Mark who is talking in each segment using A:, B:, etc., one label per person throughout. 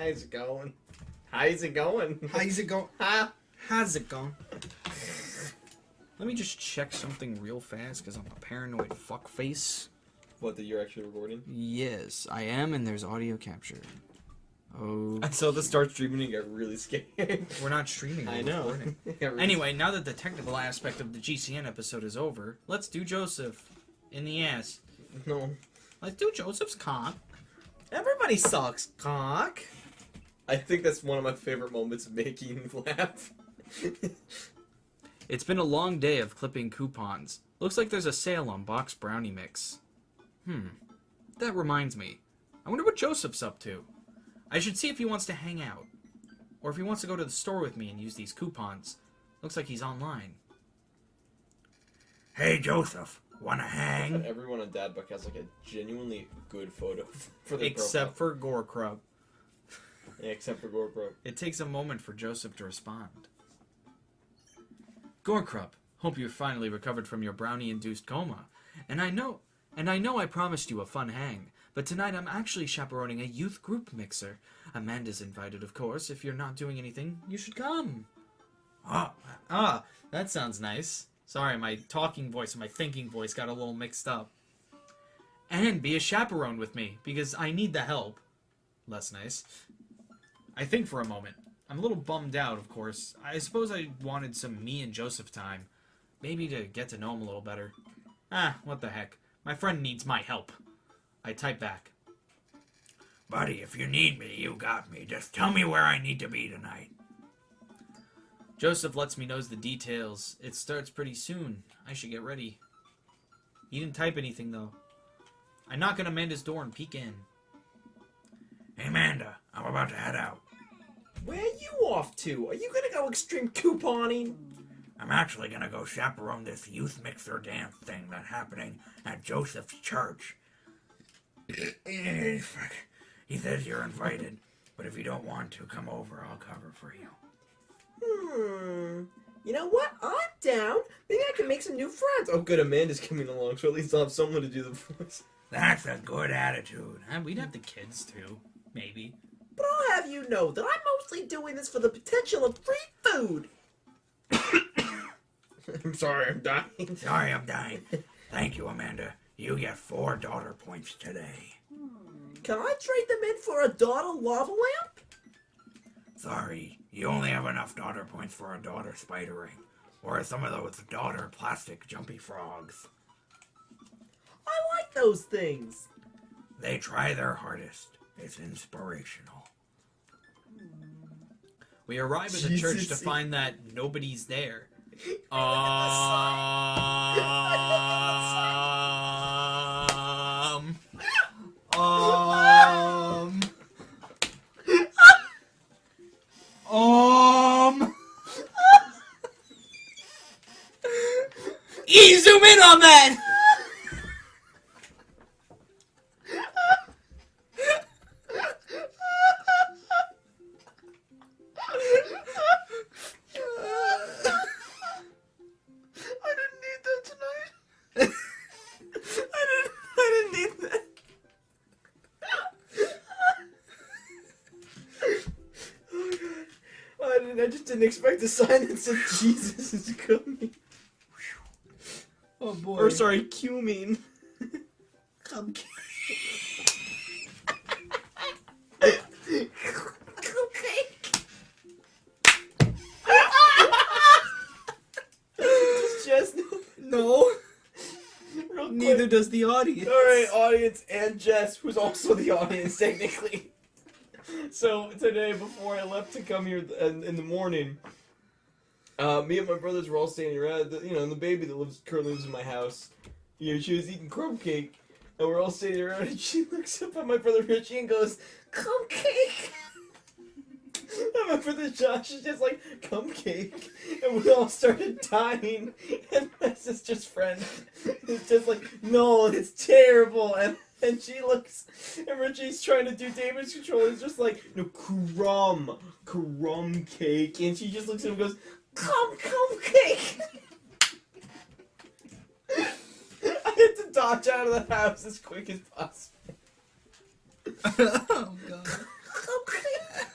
A: How's it going? How's it going?
B: How's it going?
A: Huh?
B: How's it going? Let me just check something real fast, because I'm a paranoid fuckface.
A: What, that you're actually recording?
B: Yes, I am, and there's audio capture. Oh.
A: I saw the start streaming and got really scared.
B: We're not streaming.
A: I know.
B: Anyway, now that the technical aspect of the GCN episode is over, let's do Joseph in the ass.
A: No.
B: Let's do Joseph's cock.
A: Everybody sucks, cock. I think that's one of my favorite moments of making you laugh.
B: It's been a long day of clipping coupons. Looks like there's a sale on box brownie mix. That reminds me. I wonder what Joseph's up to. I should see if he wants to hang out. Or if he wants to go to the store with me and use these coupons. Looks like he's online. Hey, Joseph. Wanna hang?
A: Everyone on Dadbuck has like a genuinely good photo for their
B: Except for Gorecrub.
A: Yeah, except for Gorecrub.
B: It takes a moment for Joseph to respond. Gorecrub, hope you've finally recovered from your brownie-induced coma. And I know I promised you a fun hang, but tonight I'm actually chaperoning a youth group mixer. Amanda's invited, of course. If you're not doing anything, you should come. That sounds nice. Sorry, my talking voice and my thinking voice got a little mixed up. And be a chaperone with me, because I need the help. Less nice. I think for a moment. I'm a little bummed out, of course. I suppose I wanted some me and Joseph time. Maybe to get to know him a little better. What the heck. My friend needs my help. I type back. Buddy, if you need me, you got me. Just tell me where I need to be tonight. Joseph lets me know the details. It starts pretty soon. I should get ready. He didn't type anything, though. I knock on Amanda's door and peek in. Hey, Amanda. I'm about to head out.
A: Where are you off to? Are you gonna go extreme couponing?
B: I'm actually gonna go chaperone this youth mixer dance thing that's happening at Joseph's church. He says you're invited, but if you don't want to come over, I'll cover for you.
A: You know what? I'm down. Maybe I can make some new friends. Oh, good. Amanda's coming along, so at least I'll have someone to do the voice.
B: That's a good attitude. And we'd have the kids, too. Maybe.
A: But I'll have you know that I'm mostly doing this for the potential of free food. I'm sorry, I'm dying.
B: Sorry, I'm dying. Thank you, Amanda. You get 4 daughter points today.
A: Can I trade them in for a daughter lava lamp?
B: Sorry, you only have enough daughter points for a daughter spider ring. Or some of those daughter plastic jumpy frogs.
A: I like those things.
B: They try their hardest. It's inspirational. We arrive at the church to find that nobody's there. You zoom in on that!
A: I just didn't expect a sign that said Jesus is coming.
B: Oh boy.
A: Or sorry, cuming.
B: Cupcake.
A: Does Jess know?
B: No.
A: Real
B: Neither
A: quick.
B: does the audience.
A: Alright, audience and Jess, who's also the audience technically. So today, before I left to come here in the morning, me and my brothers were all standing around. The baby that currently lives in my house. She was eating crumb cake, and we're all standing around. And she looks up at my brother Richie and goes, "Crumb cake." And my brother Josh is just like, "Crumb cake," and we all started dying. And my sister's friend is just like, "No, it's terrible." And she looks, and Richie's trying to do damage control. He's just like, "No, crumb cake." And she just looks at him and goes, crumb cake." I had to dodge out of the house as quick as possible.
B: Oh god.
A: Crumb cake.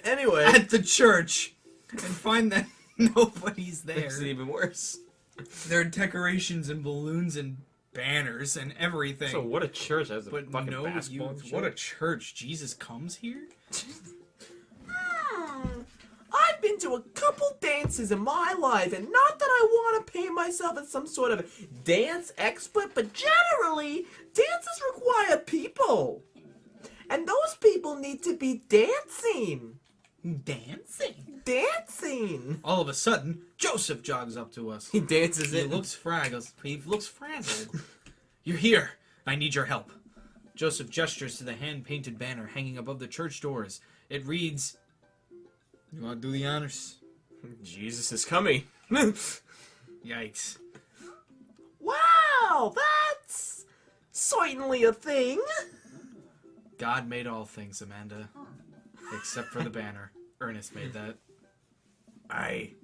A: Alright, anyway.
B: at the church and find that nobody's there.
A: Makes it even worse.
B: There are decorations and balloons and banners and everything.
A: So what a church has a
B: but
A: fucking
B: no
A: basketball
B: youth.
A: church.
B: What a church. Jesus comes here?
C: I've been to a couple dances in my life, and not that I want to paint myself as some sort of dance expert, but generally, dances require people. And those people need to be dancing. Dancing.
B: All of a sudden, Joseph jogs up to us.
A: He dances
B: He
A: in.
B: looks frazzled. You're here. I need your help. Joseph gestures to the hand-painted banner hanging above the church doors. It reads, "You want to do the honors?"
A: Jesus is coming.
B: Yikes.
C: Wow, that's certainly a thing.
B: God made all things, Amanda. Except for the banner. Ernest made that.
D: I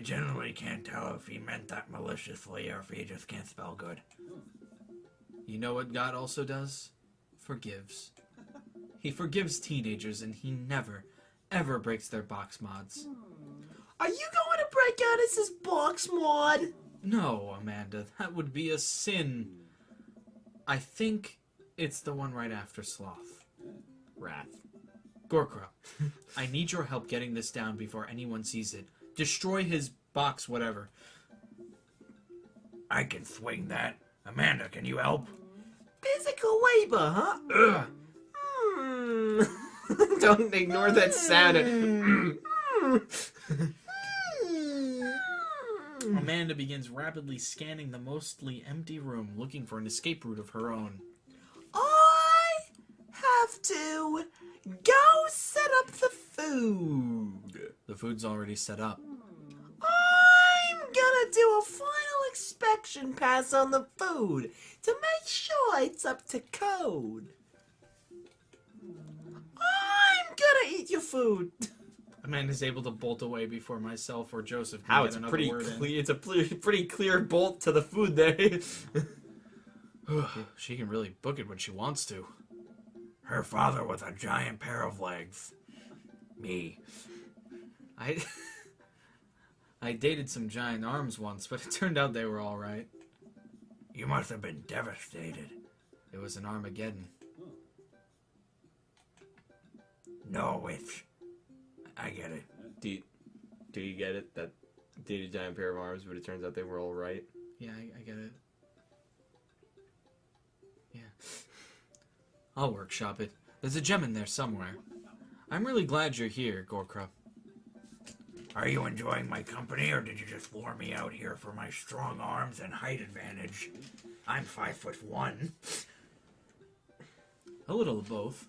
D: generally can't tell if he meant that maliciously or if he just can't spell good.
B: You know what God also does? Forgives. He forgives teenagers and he never, ever breaks their box mods.
C: Are you going to break Ernest's box mod?
B: No, Amanda, that would be a sin. I think it's the one right after Sloth.
A: Wrath.
B: Gorkra, I need your help getting this down before anyone sees it. Destroy his box, whatever.
D: I can swing that. Amanda, can you help?
C: Physical labor, huh?
D: Ugh.
A: Don't ignore that sound.
B: Amanda begins rapidly scanning the mostly empty room, looking for an escape route of her own.
C: I have to go set up the food.
B: The food's already set up.
C: I'm gonna do a final inspection pass on the food to make sure it's up to code. I'm gonna eat your food.
B: Amanda's able to bolt away before myself or Joseph can
A: How
B: get
A: it's a
B: another
A: pretty
B: word in.
A: clear. It's a pretty clear bolt to the food there.
B: She can really book it when she wants to.
D: Her father was a giant pair of legs. Me.
B: I dated some giant arms once, but it turned out they were all right.
D: You must have been devastated.
B: It was an Armageddon.
D: No, I get it.
A: Do you get it? That did a giant pair of arms, but it turns out they were all right.
B: Yeah, I get it. Yeah. I'll workshop it. There's a gem in there somewhere. I'm really glad you're here, Gorkra.
D: Are you enjoying my company, or did you just lure me out here for my strong arms and height advantage? I'm 5'1".
B: A little of both.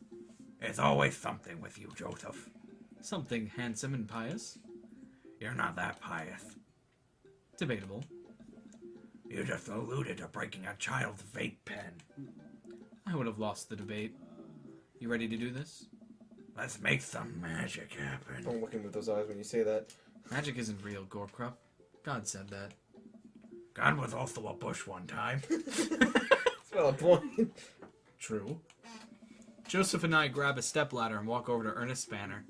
D: It's always something with you, Joseph.
B: Something handsome and pious.
D: You're not that pious.
B: Debatable.
D: You just alluded to breaking a child's vape pen.
B: I would have lost the debate. You ready to do this?
D: Let's make some magic happen.
A: Don't look into those eyes when you say that.
B: Magic isn't real, Gorkra. God said that.
D: God was also a bush one time.
A: That's not a point.
B: True. Joseph and I grab a stepladder and walk over to Ernest's banner.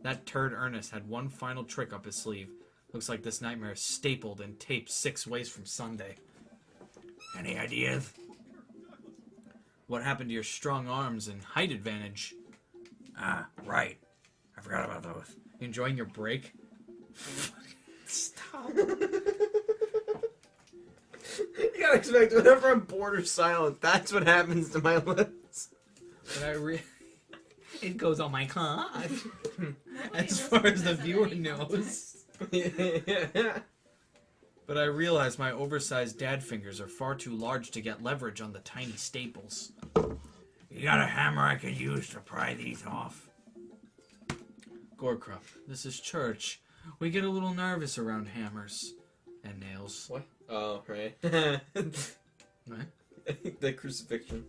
B: That turd Ernest had one final trick up his sleeve. Looks like this nightmare is stapled and taped 6 ways from Sunday.
D: Any ideas?
B: What happened to your strong arms and height advantage?
D: Ah, right. I forgot about those.
B: You enjoying your break?
C: Stop.
A: You gotta expect whenever I'm bored or silent, that's what happens to my lips.
B: But it goes on my card. As far as the viewer knows. But I realize my oversized dad fingers are far too large to get leverage on the tiny staples.
D: You got a hammer I could use to pry these off?
B: Gorkra, this is church. We get a little nervous around hammers and nails.
A: What? Oh, right.
B: What?
A: The crucifixion.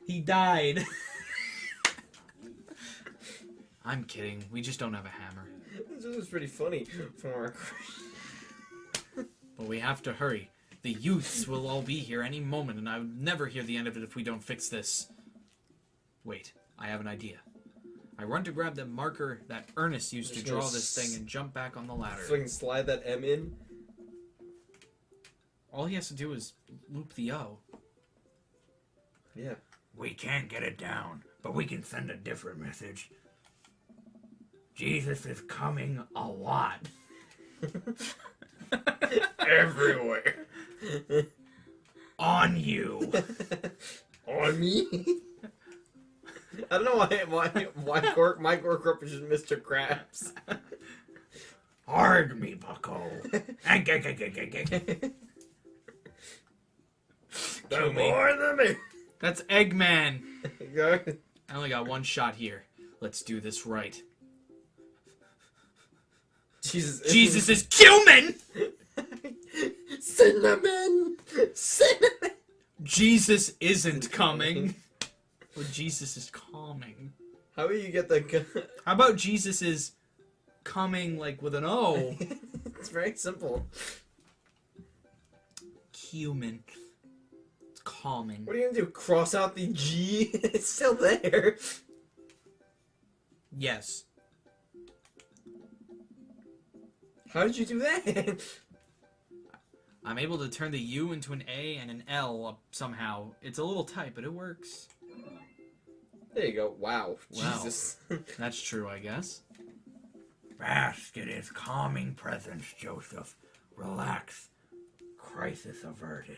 B: He died. I'm kidding. We just don't have a hammer.
A: This was pretty funny from our...
B: But we have to hurry. The youths will all be here any moment, and I would never hear the end of it if we don't fix this. Wait, I have an idea. I run to grab the marker that Ernest used to
A: Just
B: draw
A: gonna
B: this thing and jump back on the ladder.
A: So I can slide that M in.
B: All he has to do is loop the O.
A: Yeah.
D: We can't get it down, but we can send a different message. Jesus is coming a lot.
A: Everywhere.
D: On you.
A: On me? I don't know why my Gork is just Mr. Krabs.
D: Hard me, bucko.
A: No more than me.
B: That's Eggman!
A: Go.
B: I only got one shot here. Let's do this right. Jesus is cumin!
A: Cinnamon! Cinnamon!
B: Jesus isn't coming. Or Jesus is coming.
A: How do you get the...
B: How about Jesus is coming, like, with an O?
A: It's very simple.
B: Cumin. It's calming.
A: What are you gonna do? Cross out the G? It's still there.
B: Yes.
A: How did you do that?
B: I'm able to turn the U into an A and an L up somehow. It's a little tight, but it works.
A: There you go. Wow.
B: Wow.
A: Jesus.
B: That's true, I guess.
D: Bask in his calming presence, Joseph. Relax. Crisis averted.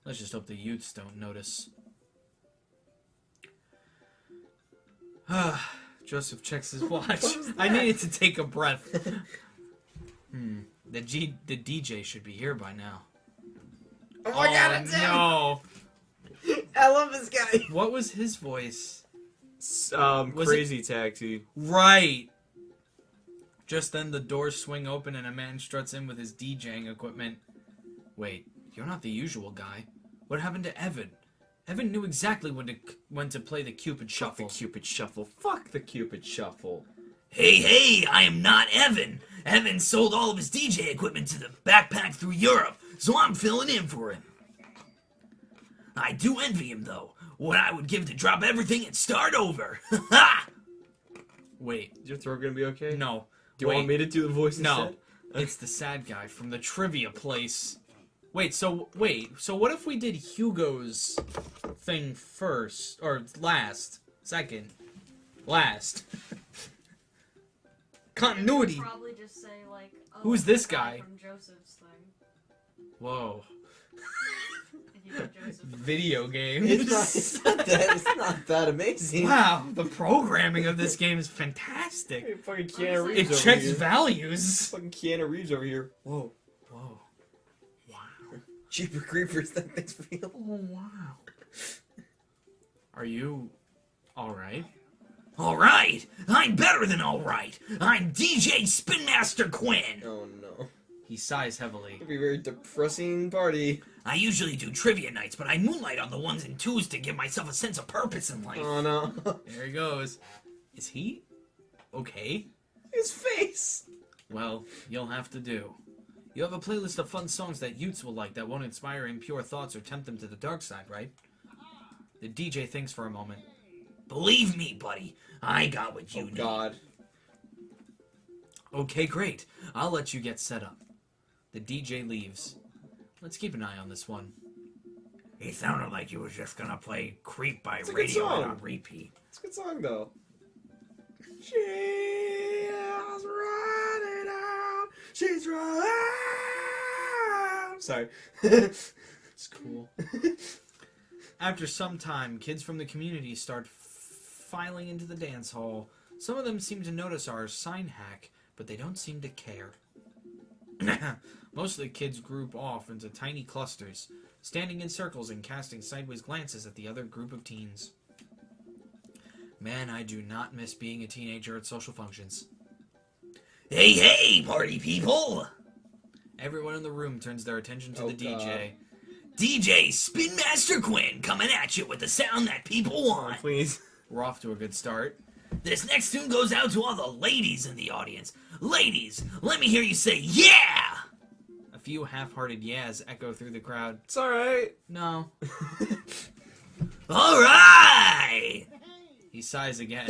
B: Let's just hope the youths don't notice. Joseph checks his watch. I needed to take a breath. The DJ should be here by now.
A: Oh my god, it's him!
B: no!
A: I love this guy.
B: What was his voice? Was
A: Crazy Taxi.
B: Right! Just then the doors swing open and a man struts in with his DJing equipment. Wait, you're not the usual guy. What happened to Evan? Evan knew exactly when to play the Cupid
A: Fuck the
B: Shuffle.
A: Cupid Shuffle. Fuck the Cupid Shuffle.
D: Hey, I am not Evan. Evan sold all of his DJ equipment to the backpack through Europe, so I'm filling in for him. I do envy him, though. What I would give to drop everything and start over. Ha!
B: Wait,
A: Is your throat gonna be okay?
B: no.
A: Do you want me to do the voice
B: No.
A: instead?
B: It's the sad guy from the trivia place. So what if we did Hugo's thing first? Or last? Second? Last. Continuity!
E: Probably just say like, oh,
B: Who's
E: it's the
B: this guy?
E: from Joseph's thing.
B: Whoa.
E: If you did Joseph.
B: Video games.
A: It's not that amazing.
B: Wow, the programming of this game is fantastic.
A: Hey, fucking
E: It
A: Keanu
B: It
A: Reeves over
B: checks
A: here.
B: values.
A: Fucking Keanu Reeves over here. Whoa.
B: Whoa. Wow.
A: Jeepers Creepers, that thing's real.
B: Oh, wow. Are you alright?
D: Alright, I'm better than alright. I'm DJ Spin Master Quinn.
A: Oh no.
B: He sighs heavily.
A: It'd be a very depressing party.
D: I usually do trivia nights, but I moonlight on the ones and twos to give myself a sense of purpose in life.
A: Oh no.
B: There he goes. Is he okay?
A: His face.
B: Well, you'll have to do. You have a playlist of fun songs that youths will like that won't inspire impure thoughts or tempt them to the dark side, right? The DJ thinks for a moment.
D: Believe me, buddy, I got what you
A: Oh
D: need.
A: god.
B: Okay, great. I'll let you get set up. The DJ leaves. Let's keep an eye on this one.
D: He sounded like he was just gonna play Creep by
A: It's a good
D: Radiohead
A: song.
D: on repeat.
A: It's a good song though. She's running out. She's running out. Sorry.
B: It's cool. After some time, kids from the community start filing into the dance hall. Some of them seem to notice our sign hack, but they don't seem to care. Most of the kids group off into tiny clusters, standing in circles and casting sideways glances at the other group of teens. Man, I do not miss being a teenager at social functions.
D: Hey, party people!
B: Everyone in the room turns their attention to
A: Oh,
B: the DJ.
D: DJ Spin Master Quinn coming at you with the sound that people want.
A: Please.
B: We're off to a good start.
D: This next tune goes out to all the ladies in the audience. Ladies, let me hear you say yeah!
B: A few half-hearted yeahs echo through the crowd.
A: It's alright.
B: No.
D: All right.
B: He sighs again.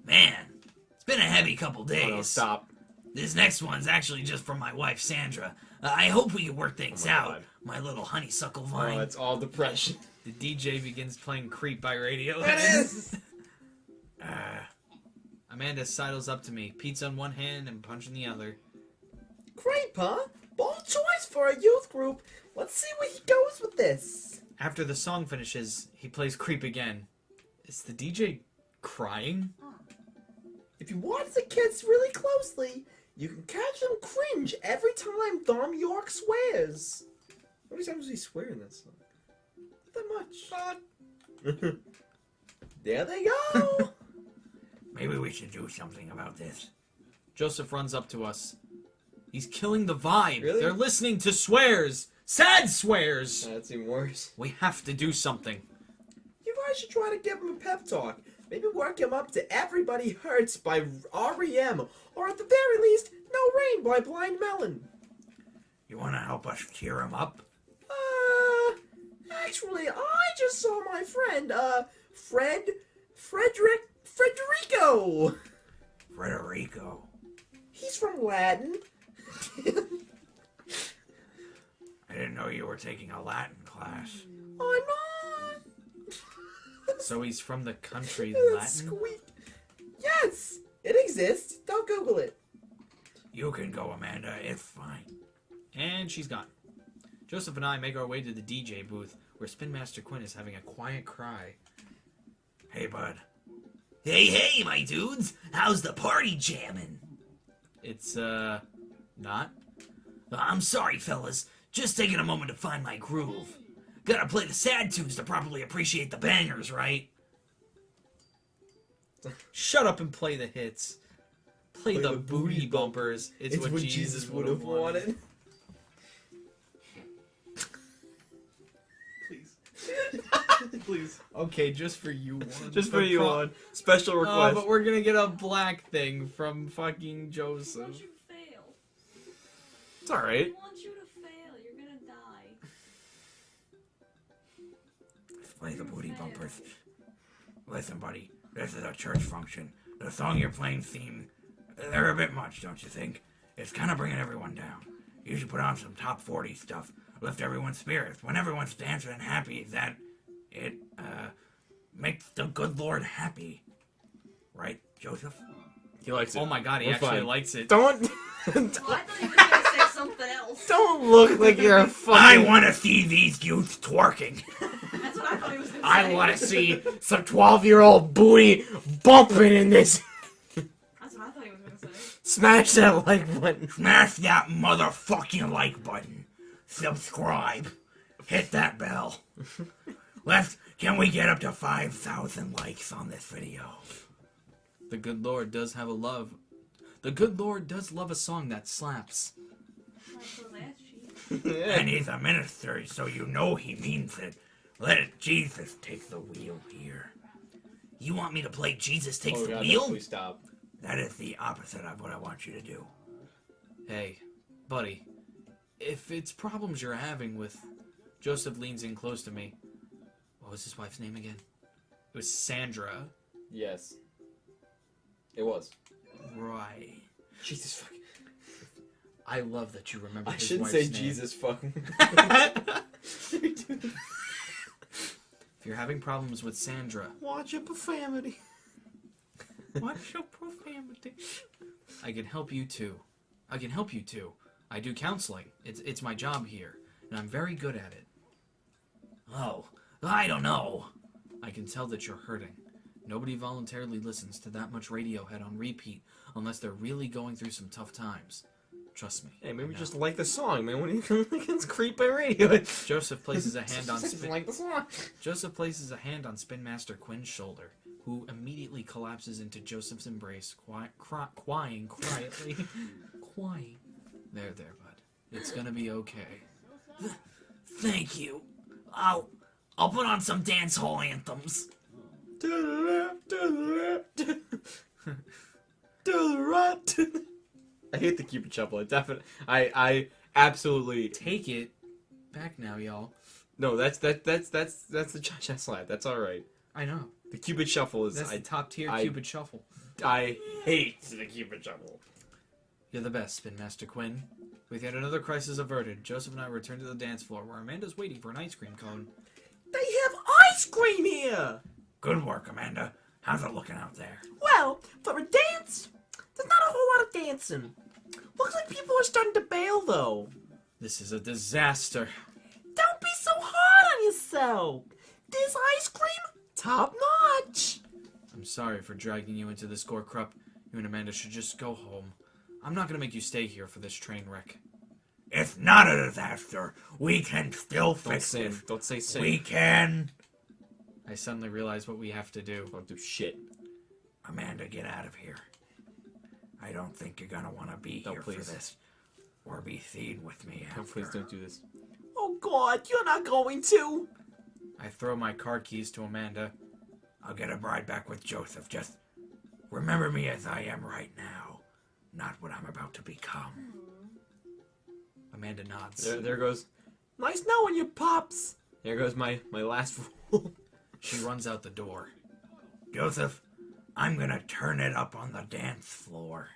D: Man, it's been a heavy couple days.
A: Oh, no, stop.
D: This next one's actually just from my wife, Sandra. I hope we can work things
A: Oh my
D: out.
A: God.
D: My little honeysuckle
A: Oh,
D: vine.
A: it's all depression.
B: The DJ begins playing Creep by Radio.
A: It is!
B: Amanda sidles up to me, pizza in one hand and punch in the other.
C: Great, huh? Bold choice for a youth group. Let's see where he goes with this.
B: After the song finishes, he plays Creep again. Is the DJ crying?
C: If you watch the kids really closely, you can catch them cringe every time Thom Yorke swears.
A: How many times does he swear in that song?
C: Not that much. There they go.
D: Maybe we should do something about this.
B: Joseph runs up to us. He's killing the vibe.
A: Really?
B: They're listening to swears. Sad swears.
A: That's even worse.
B: We have to do something.
C: You guys should try to give him a pep talk. Maybe work him up to Everybody Hurts by R.E.M. Or at the very least, No Rain by Blind Melon.
D: You want to help us cheer him up?
C: Actually, I just saw my friend, Frederico.
D: Frederico.
C: He's from Latin.
D: I didn't know you were taking a Latin class.
C: I'm not.
B: So he's from the country
C: That
B: Latin?
C: squeak. Yes, it exists. Don't Google it.
D: You can go, Amanda. It's fine.
B: And she's gone. Joseph and I make our way to the DJ booth, where Spin Master Quinn is having a quiet cry.
D: Hey, bud. Hey, my dudes. How's the party jamming?
B: It's, not?
D: I'm sorry, fellas. Just taking a moment to find my groove. Gotta play the sad tunes to properly appreciate the bangers, right?
B: Shut up and play the hits. Play the
A: the
B: booty
A: booty
B: bumpers. It's what Jesus would have wanted.
A: Please. Please.
B: Okay, just for you one.
A: Just for
B: But
A: you
B: pro-
A: on. Special
B: Oh,
A: request.
B: but we're gonna get a black thing from fucking
E: I
B: Joseph.
E: want you to fail.
A: It's alright.
E: I want you to fail. You're gonna die.
D: Play the booty bumpers. Listen, buddy. This is a church function. The song you're playing theme, they're a bit much, don't you think? It's kind of bringing everyone down. You should put on some top 40 stuff. Lift everyone's spirits. When everyone's dancing and happy, it makes the good Lord happy. Right, Joseph?
A: He likes it.
B: Oh my god, he
A: We're
B: actually
A: fine.
B: likes it.
A: Don't.
E: Oh, I thought you were gonna say something else.
A: Don't look like you're a fucking.
D: I want to see these youths twerking.
E: That's what I thought he was gonna say.
A: I want to see some 12-year-old booty bumping in this.
E: That's what I thought he was gonna say.
A: Smash that like button.
D: Smash that motherfucking like button. Subscribe. Hit that bell. Can we get up to 5,000 likes on this video?
B: The good Lord does have a love. The good Lord does love a song that slaps.
E: That's those ass cheeks.
D: And he's a minister, so you know he means it. Let Jesus take the wheel here. You want me to play Jesus Takes
A: Oh
D: the
A: god, no,
D: Wheel?
A: please stop.
D: That is the opposite of what I want you to do.
B: Hey, buddy, if it's problems you're having with... Joseph leans in close to me. What was his wife's name again? It was Sandra.
A: Yes. It was.
B: Right.
A: Jesus fucking.
B: I love that you remember
A: I
B: his
A: shouldn't
B: wife's
A: say
B: name.
A: Jesus fucking.
B: If you're having problems with Sandra,
A: Watch your profanity.
B: watch your profanity. I can help you too. I can help you too. I do counseling. It's my job here, and I'm very good at it.
D: Oh, I don't know.
B: I can tell that you're hurting. Nobody voluntarily listens to that much Radiohead on repeat unless they're really going through some tough times. Trust me.
A: Hey, maybe
B: I know.
A: just like the song, man. What are you going against Creep by Radio?
B: Joseph places a hand on
A: Just like the song.
B: Joseph places a hand on Spin Master Quinn's shoulder, who immediately collapses into Joseph's embrace, crying quietly. Crying. There, bud. It's gonna be okay.
D: Thank you. I'll put on some dance hall anthems.
A: To the left, to the left, to the right. I hate the Cupid shuffle. I absolutely.
B: Take it back now, y'all.
A: No, that's the cha-cha slide. That's all right.
B: I know.
A: The Cupid Shuffle is.
B: That's the top tier
A: I-
B: Cupid Shuffle.
A: I hate the Cupid Shuffle.
B: You're the best, Spin Master Quinn. With yet another crisis averted, Joseph and I return to the dance floor where Amanda's waiting for an ice cream cone.
C: They have ice cream here!
D: Good work, Amanda. How's it looking out there?
C: Well, for a dance, there's not a whole lot of dancing. Looks like people are starting to bail, though.
B: This is a disaster.
C: Don't be so hard on yourself. This ice cream, top notch.
B: I'm sorry for dragging you into this gore crap. You and Amanda should just go home. I'm not gonna make you stay here for this train wreck.
D: It's not a disaster. We can still fix
A: Sin.
D: it.
A: Don't say sin.
D: We can.
B: I suddenly realize what we have to do.
A: Don't do shit.
D: Amanda, get out of here. I don't think you're gonna want to be
A: No,
D: here
A: please.
D: for this. Or be seen with me after.
A: No, please don't do this.
C: Oh, God, you're not going to.
B: I throw my car keys to Amanda.
D: I'll get a ride back with Joseph. Just remember me as I am right now, not what I'm about to become.
B: Amanda nods.
A: There goes.
C: Nice knowing you, Pops.
A: There goes my last rule.
B: She runs out the door.
D: Joseph, I'm gonna turn it up on the dance floor.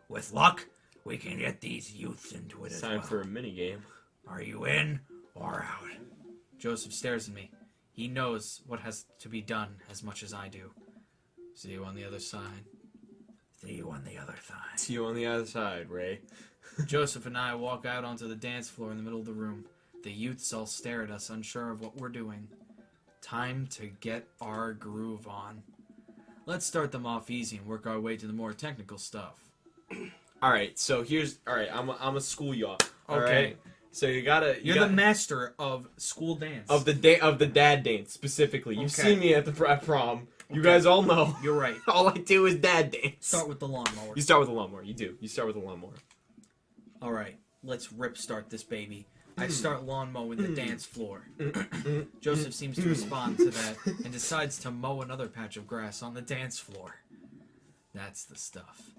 D: With luck, we can get these youths into it as
A: Time
D: well.
A: for a minigame.
D: Are you in or out?
B: Joseph stares at me. He knows what has to be done as much as I do. See you on the other side.
D: See you on the other side.
A: See you on the other side, Ray.
B: Joseph and I walk out onto the dance floor in the middle of the room. The youths all stare at us, unsure of what we're doing. Time to get our groove on. Let's start them off easy and work our way to the more technical stuff.
A: All right, so here's. All right, I'm a school y'all. All
B: Okay.
A: right? So you gotta.
B: You're the master of school dance.
A: of the dad dance specifically. You've
B: Okay.
A: seen me at the prom. You guys all know.
B: You're right.
A: All I do is dad dance.
B: Start with the lawnmower.
A: You start with the lawnmower. You do. You start with the lawnmower.
B: All right, let's rip start this baby. I start lawn mowing the dance floor. Joseph seems to respond to that and decides to mow another patch of grass on the dance floor. That's the stuff.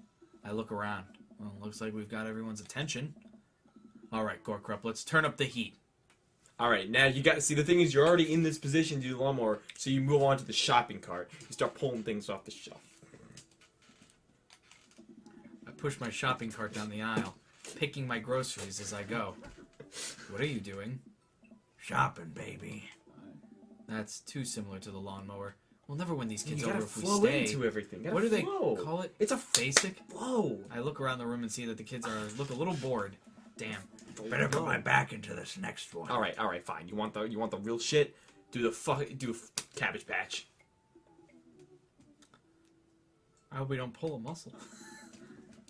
B: I look around. Well, looks like we've got everyone's attention. All right, Gorkrup, let's turn up the heat.
A: All right, now you got. See, the thing is, you're already in this position to do the lawnmower, so you move on to the shopping cart. You start pulling things off the shelf.
B: I push my shopping cart down the aisle, picking my groceries as I go. What are you doing?
D: Shopping, baby.
B: That's too similar to the lawnmower. We'll never win these kids
A: You
B: over
A: gotta
B: if we
A: flow
B: stay.
A: into everything. Gotta
B: What do they
A: flow.
B: call it?
A: It's a
B: Basic?
A: flow.
B: I look around the room and see that the kids look a little bored. Damn.
D: Better put my back into this next one.
A: All right, fine. You want the real shit? Do Cabbage Patch.
B: I hope we don't pull a muscle.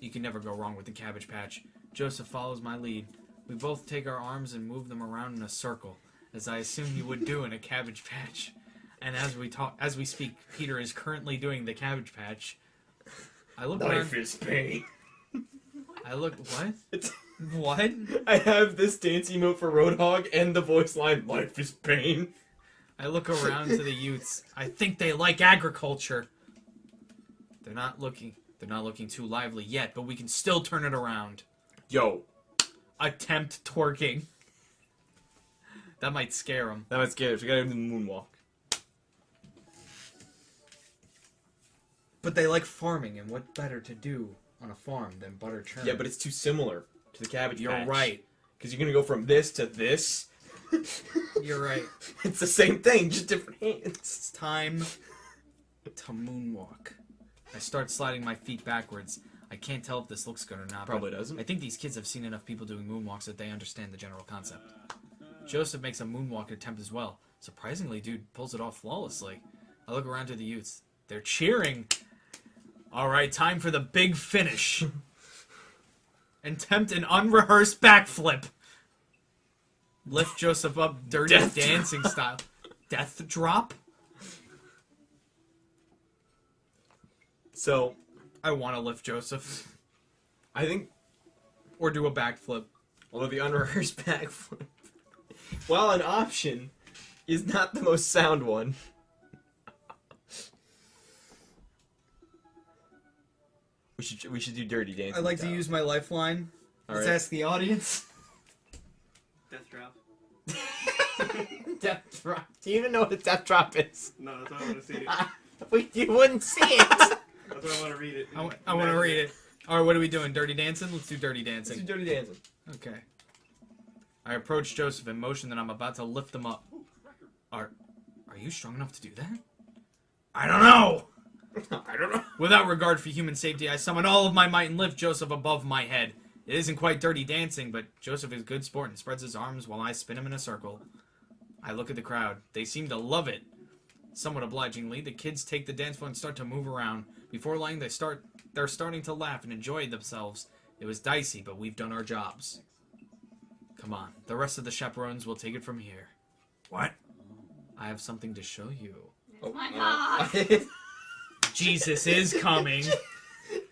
B: You can never go wrong with the Cabbage Patch. Joseph follows my lead. We both take our arms and move them around in a circle, as I assume you would do in a Cabbage Patch. And as we speak, Peter is currently doing the Cabbage Patch. I look around.
A: Life is pain.
B: I look. What?
A: It's,
B: What?
A: I have this dance emote for Roadhog and the voice line, "Life is pain."
B: I look around to the youths. I think they like agriculture. They're not looking too lively yet, but we can still turn it around.
A: Yo,
B: Attempt twerking. That might scare them.
A: that might scare us. We gotta do the moonwalk.
B: But they like farming, and what better to do on a farm than butter churn?
A: Yeah, but it's too similar to the Cabbage
B: You're
A: Patch.
B: right.
A: Because you're gonna go from this to this.
B: You're right.
A: It's the same thing, just different hands.
B: It's time to moonwalk. I start sliding my feet backwards. I can't tell if this looks good or not.
A: Probably
B: but
A: doesn't.
B: I think these kids have seen enough people doing moonwalks that they understand the general concept. Joseph makes a moonwalk attempt as well. Surprisingly, dude pulls it off flawlessly. I look around to the youths. They're cheering. All right, time for the big finish. Attempt an unrehearsed backflip. Lift Joseph up dirty
A: Death
B: dancing style. Death drop?
A: So,
B: I want to lift Joseph.
A: I think,
B: Or do a backflip.
A: although the unrehearsed backflip, while an option, is not the most sound one. We should do dirty dancing.
B: I'd like to
A: style.
B: use my lifeline.
A: All
B: Let's
A: right.
B: ask the audience.
F: Death drop.
C: death drop. Do you even know what a death drop is?
F: No, that's why I want to see it.
C: You wouldn't see it.
F: That's why I want to read it.
B: I want to read it. All right, what are we doing? Dirty dancing? Let's do dirty dancing.
A: Let's do Dirty Dancing.
B: Okay. I approach Joseph and motion that I'm about to lift him up. Are you strong enough to do that?
D: I don't know.
A: I don't know.
B: Without regard for human safety, I summon all of my might and lift Joseph above my head. It isn't quite dirty dancing, but Joseph is good sport and spreads his arms while I spin him in a circle. I look at the crowd. They seem to love it. Somewhat obligingly, the kids take the dance floor and start to move around. Before long, they're starting to laugh and enjoy themselves. It was dicey, but we've done our jobs. Come on, the rest of the chaperones will take it from here.
D: What?
B: I have something to show you.
E: Oh my god.
B: Jesus is coming.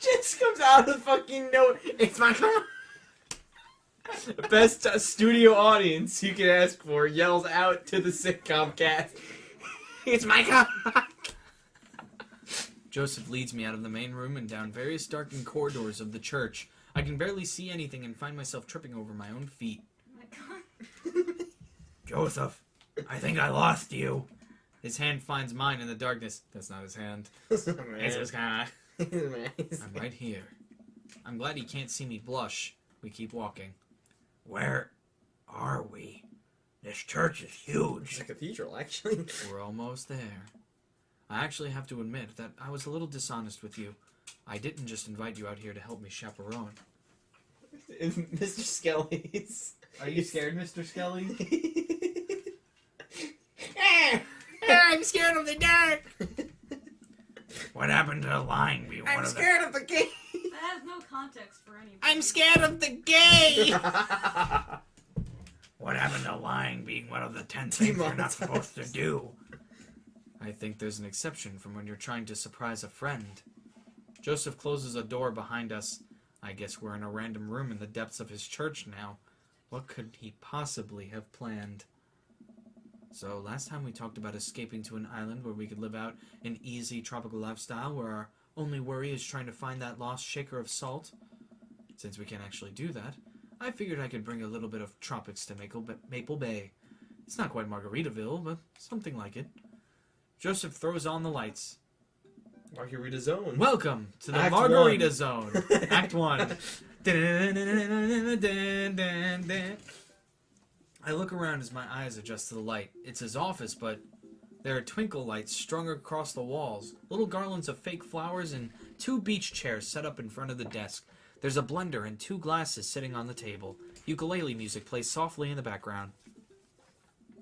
C: Just comes out of the fucking note. It's my car.
A: Best studio audience you can ask for yells out to the sitcom cast.
C: It's my car.
B: Joseph leads me out of the main room and down various darkened corridors of the church. I can barely see anything and find myself tripping over my own feet.
E: Oh my god.
D: Joseph, I think I lost you.
B: His hand finds mine in the darkness. That's not his hand. It's his hand. I'm right here. I'm glad he can't see me blush. We keep walking.
D: Where are we? This church is huge.
A: It's a cathedral, actually.
B: We're almost there. I actually have to admit that I was a little dishonest with you. I didn't just invite you out here to help me chaperone.
A: Mr. Skelly's.
B: Are you scared, Mr. Skelly?
C: I'm scared of the dark.
D: What happened to the line being one
C: I'm
D: of
C: scared of the gay.
E: That has no context for anybody.
C: I'm scared of the gay.
D: the... What happened to lying being one of the 10 things you're not supposed to do?
B: I think there's an exception from when you're trying to surprise a friend. Joseph closes a door behind us. I guess we're in a random room in the depths of his church now. What could he possibly have planned? So, last time we talked about escaping to an island where we could live out an easy tropical lifestyle where our only worry is trying to find that lost shaker of salt. Since we can't actually do that, I figured I could bring a little bit of tropics to Maple Bay. It's not quite Margaritaville, but something like it. Joseph throws on the lights.
A: Margarita Zone.
B: Welcome to the
A: Act
B: Margarita
A: one.
B: Zone. Act 1. I look around as my eyes adjust to the light. It's his office, but there are twinkle lights strung across the walls, little garlands of fake flowers, and 2 beach chairs set up in front of the desk. There's a blender and 2 glasses sitting on the table. Ukulele music plays softly in the background.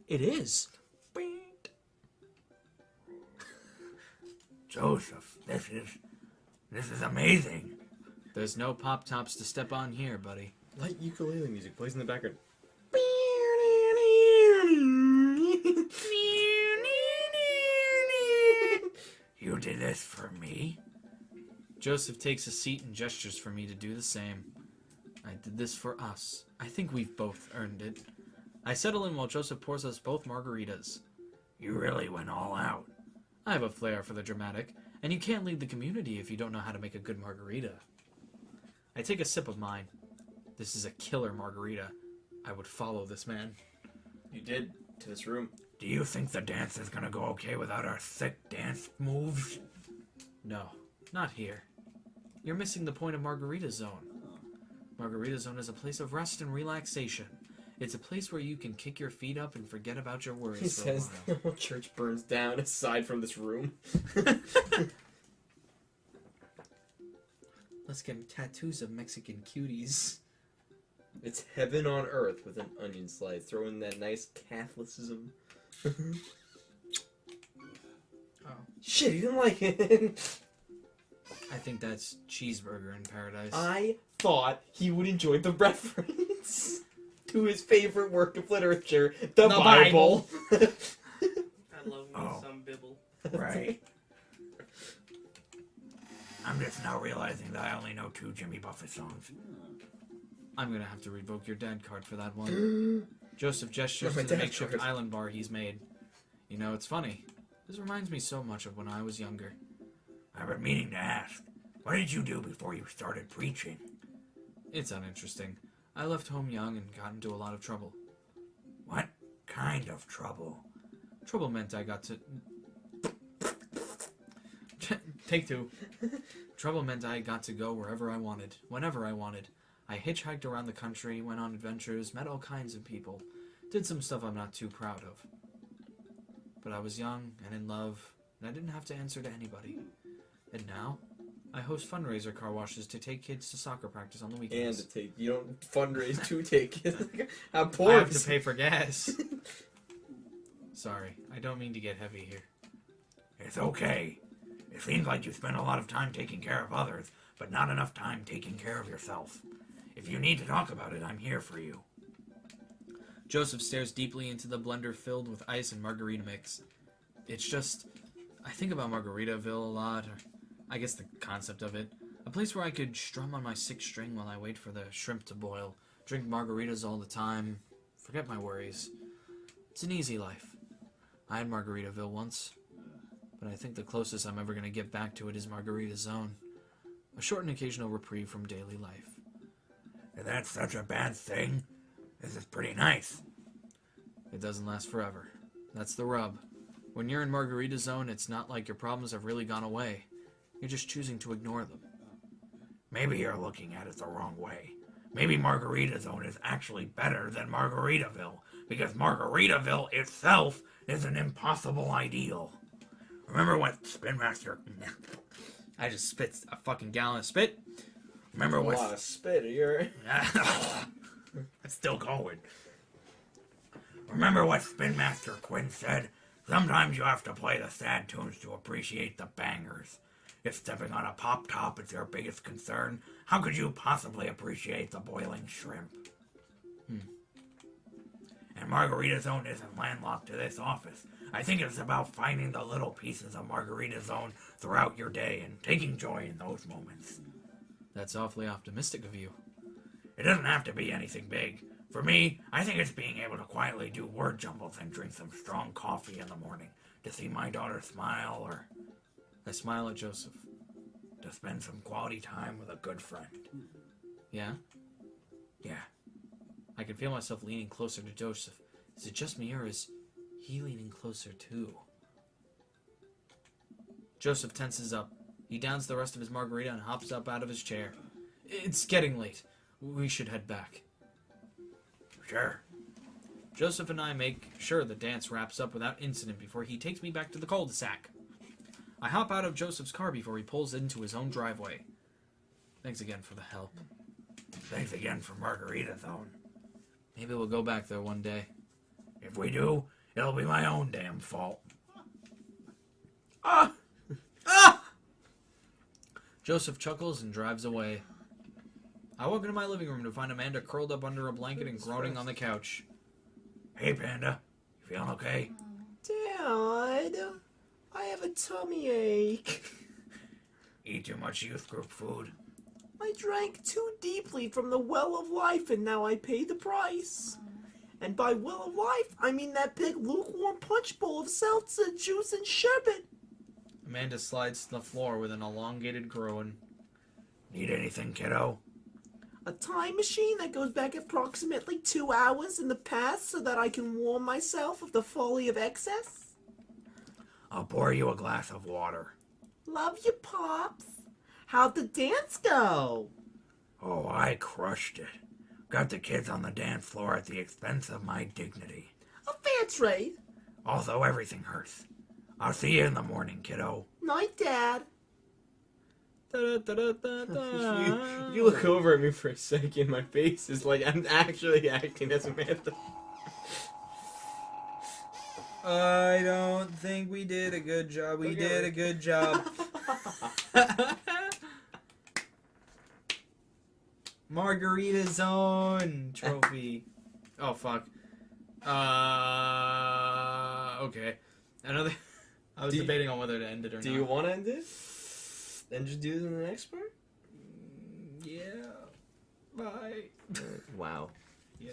B: It is.
D: Joseph, this is amazing.
B: There's no pop tops to step on here, buddy.
A: Light ukulele music plays in the background.
D: You did this for me?
B: Joseph takes a seat and gestures for me to do the same. I did this for us. I think we've both earned it. I settle in while Joseph pours us both margaritas.
D: You really went all out.
B: I have a flair for the dramatic, and you can't lead the community if you don't know how to make a good margarita. I take a sip of mine. This is a killer margarita. I would follow this man.
A: You did to this room.
D: Do you think the dance is gonna go okay without our sick dance moves?
B: No, not here. You're missing the point of Margarita Zone. Margarita Zone is a place of rest and relaxation. It's a place where you can kick your feet up and forget about your worries
A: He
B: for
A: says
B: a
A: the
B: while.
A: whole church burns down aside from this room.
B: Let's get tattoos of Mexican cuties.
A: It's heaven on earth with an onion slice. Throw in that nice Catholicism.
B: Oh.
A: Shit, you didn't like it.
B: I think that's cheeseburger in paradise.
A: I thought he would enjoy the reference to his favorite work of literature, the Bible.
F: I love me
D: Oh.
F: some bibble.
D: Right. I'm just now realizing that I only know 2 Jimmy Buffett songs.
B: I'm gonna have to revoke your dad card for that one. Joseph gestures
A: My
B: to the
A: dad
B: makeshift
A: card.
B: island bar he's made. You know, it's funny. This reminds me so much of when I was younger.
D: I've been meaning to ask, what did you do before you started preaching?
B: It's uninteresting. I left home young and got into a lot of trouble.
D: What kind of trouble?
B: Trouble meant I got to... Take two. Trouble meant I got to go wherever I wanted, whenever I wanted. I hitchhiked around the country, went on adventures, met all kinds of people. Did some stuff I'm not too proud of. But I was young and in love, and I didn't have to answer to anybody. And now, I host fundraiser car washes to take kids to soccer practice on the
A: And
B: weekends.
A: to take, you don't fundraise to take. How
B: I
A: poor
B: have to pay for gas. Sorry, I don't mean to get heavy here.
D: It's okay. It seems like you spend a lot of time taking care of others, but not enough time taking care of yourself. If you need to talk about it, I'm here for you.
B: Joseph stares deeply into the blender filled with ice and margarita mix. It's just, I think about Margaritaville a lot, or I guess the concept of it. A place where I could strum on my sixth string while I wait for the shrimp to boil, drink margaritas all the time, forget my worries. It's an easy life. I had Margaritaville once, but I think the closest I'm ever going to get back to it is Margarita Zone. A short and occasional reprieve from daily life.
D: If that's such a bad thing, this is pretty nice.
B: It doesn't last forever. That's the rub. When you're in Margarita Zone, it's not like your problems have really gone away. You're just choosing to ignore them.
D: Maybe you're looking at it the wrong way. Maybe Margarita Zone is actually better than Margaritaville, because Margaritaville itself is an impossible ideal. Remember what Spin Master...
B: I just spit a fucking gallon of spit.
D: Remember
A: A
D: what...
A: lot of spit. You're...
D: It's still going. Remember what Spin Master Quinn said? Sometimes you have to play the sad tunes to appreciate the bangers. If stepping on a pop top is your biggest concern, how could you possibly appreciate the boiling shrimp? And Margarita Zone isn't landlocked to this office. I think it's about finding the little pieces of Margarita Zone throughout your day and taking joy in those moments.
B: That's awfully optimistic of you.
D: It doesn't have to be anything big. For me, I think it's being able to quietly do word jumbles and drink some strong coffee in the morning, to see my daughter smile, or
B: I smile at Joseph.
D: to spend some quality time with a good friend.
B: Yeah?
D: Yeah.
B: I can feel myself leaning closer to Joseph. Is it just me, or is he leaning closer too? Joseph tenses up. He downs the rest of his margarita and hops up out of his chair. It's getting late. We should head back.
D: Sure.
B: Joseph and I make sure the dance wraps up without incident before he takes me back to the cul-de-sac. I hop out of Joseph's car before he pulls into his own driveway. Thanks again for the help.
D: Thanks again for Margarita Zone.
B: Maybe we'll go back there one day.
D: If we do, it'll be my own damn fault.
B: Ah! Ah! Joseph chuckles and drives away. I walk into my living room to find Amanda curled up under a blanket and groaning on the couch.
D: Hey, Panda. You feeling okay?
C: Dad, I have a tummy ache.
D: Eat too much youth group food?
C: I drank too deeply from the well of life and now I pay the price. And by well of life, I mean that big lukewarm punch bowl of seltzer, juice, and sherbet.
B: Amanda slides to the floor with an elongated groan.
D: Need anything, kiddo?
C: A time machine that goes back approximately 2 hours in the past so that I can warn myself of the folly of excess.
D: I'll pour you a glass of water.
C: Love you, Pops. How'd the dance go?
D: Oh, I crushed it. Got the kids on the dance floor at the expense of my dignity.
C: A fair trade.
D: Also, everything hurts. I'll see you in the morning, kiddo.
C: Night, Dad.
A: If you look over at me for a second, my face is like I'm actually acting as Amanda.
B: I don't think we did a good job. We did a good job. Margarita Zone trophy. Oh, fuck. Okay. Another... I was debating on whether to end it or not.
A: Do you want to end it? Then just do it in the next part?
B: Yeah. Bye.
A: Wow.
B: Yeah.